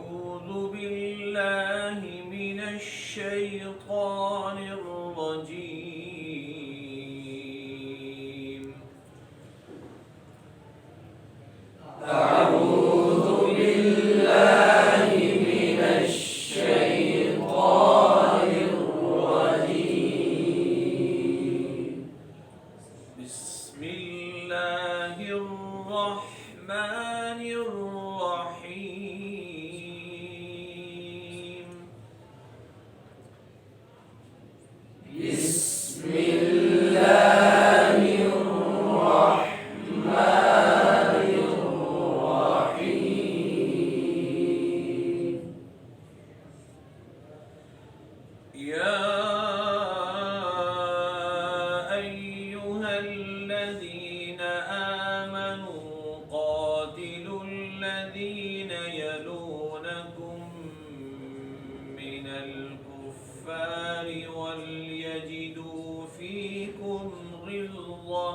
أعوذ بالله من الشيطان الرجيم. أعوذ بالله من الشيطان الرجيم. بسم الله الرحمن الرحيم. بسم الله الرحمن الرحيم. يا أيها الذين آمنوا قاتلوا الذين يلونكم من الكفار وليجدوا فيكم غلظة.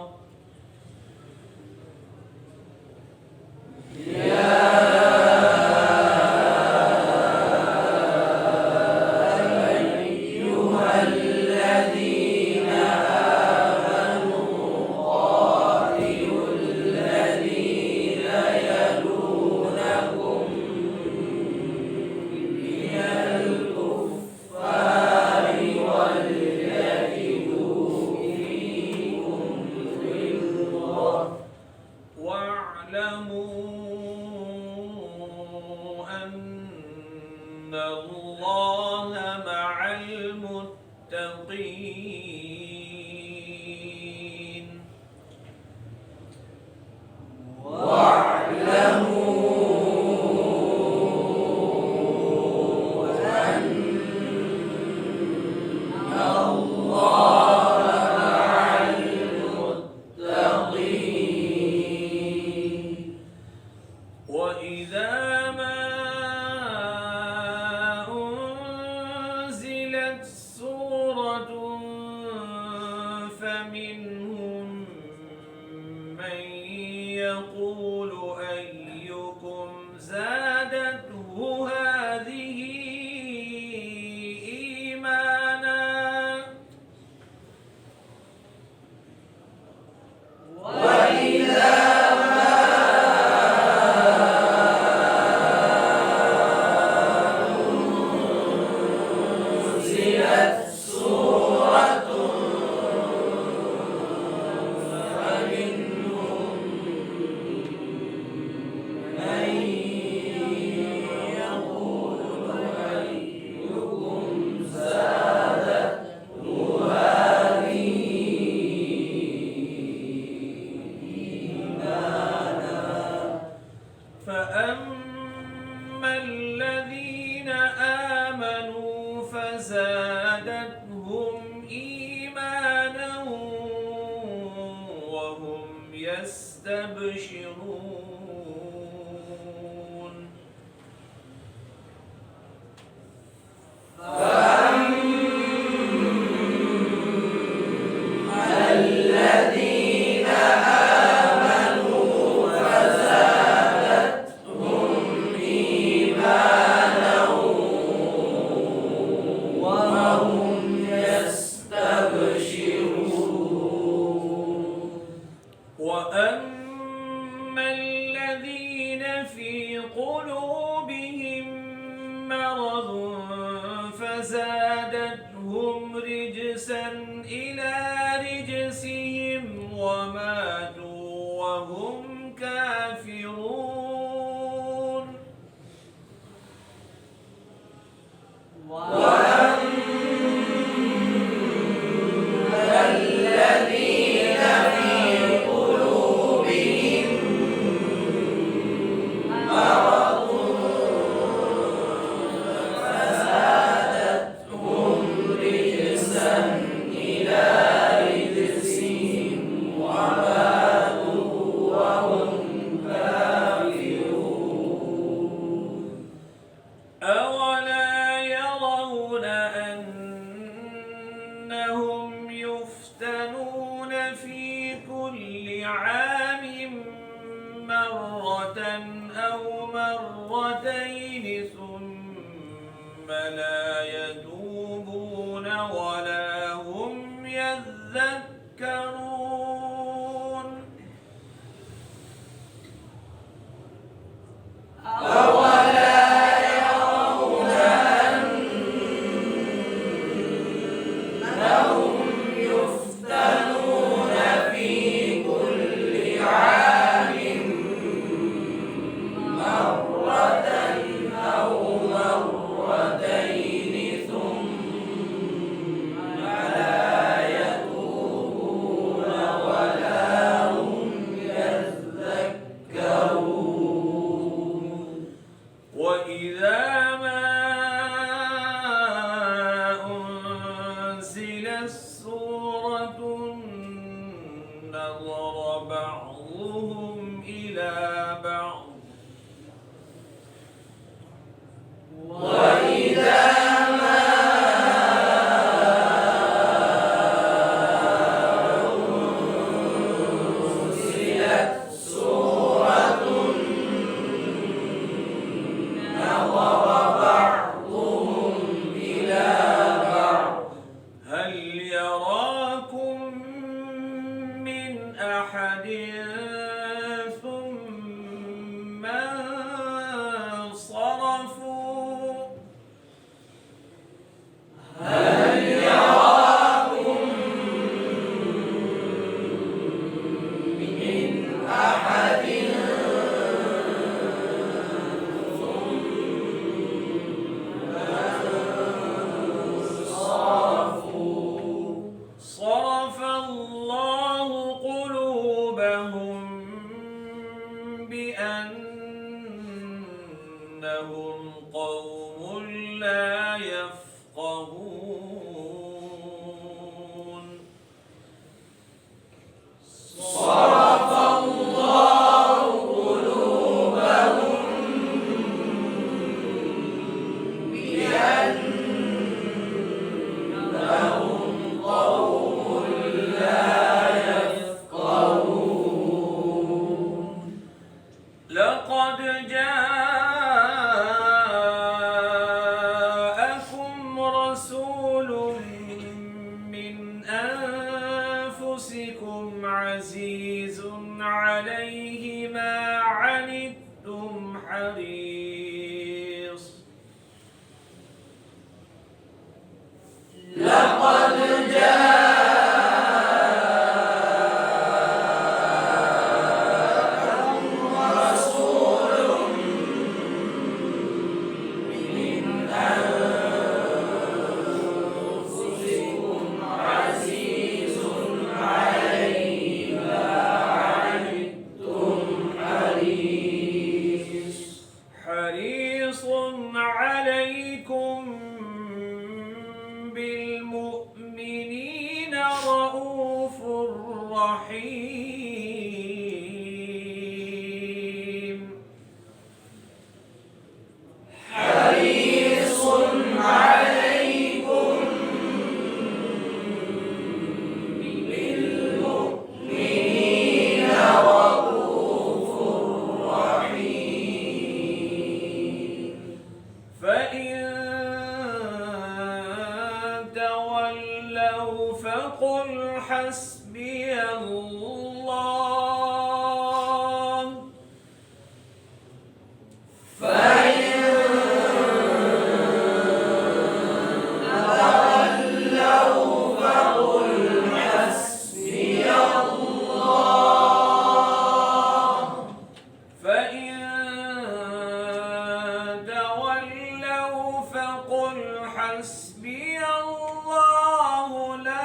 واعلموا أن الله مع المتقين. وإذا ما أنزلت سورة فمنهم من يقول أيكم زادته هذه إيمانا. فأما الذين آمنوا فزادتهم إيمانا وهم يستبشرون. وأما الذين في قلوبهم مرض فزادتهم رجسا إلى رجسهم وماتوا وهم كافرون. أولا يرون أنهم يفتنون في كل عام مرة أو مرتين ثم لا يتوبون ولا هم يذكرون وإذا ما أنزلت سورة نظر بعضهم إلى بعض هل يراكم من أحد ثم انصرفوا صرف الله قلوبهم بأنهم قوم لا يفقهون لقد جاءكم رسول من أنفسكم عزيز عليه ما عنتم حريص حريص عليكم بالمؤمنين رؤوف رحيم فإن تولوا فقل حسبي الله فإن تولوا فقل حسبي الله لا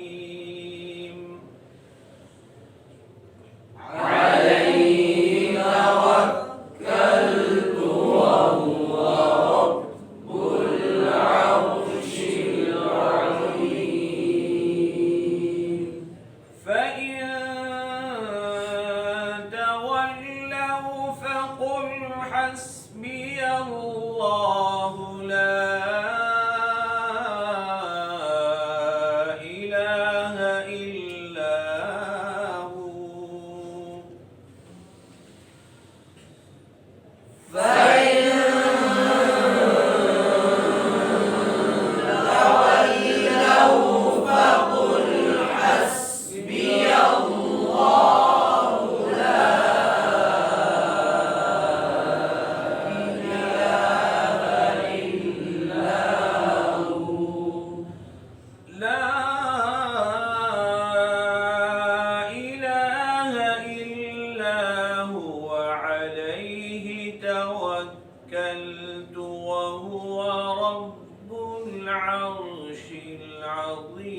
العظيم عليه توكلت وهو رب العرش العظيم فإن تولوا فقل حسبي الله لا إله إلا هو فإن تولوا فقل حسبي الله لا إله إلا هو لا إله إلا هو عليه توكلت وهو رب العرش العظيم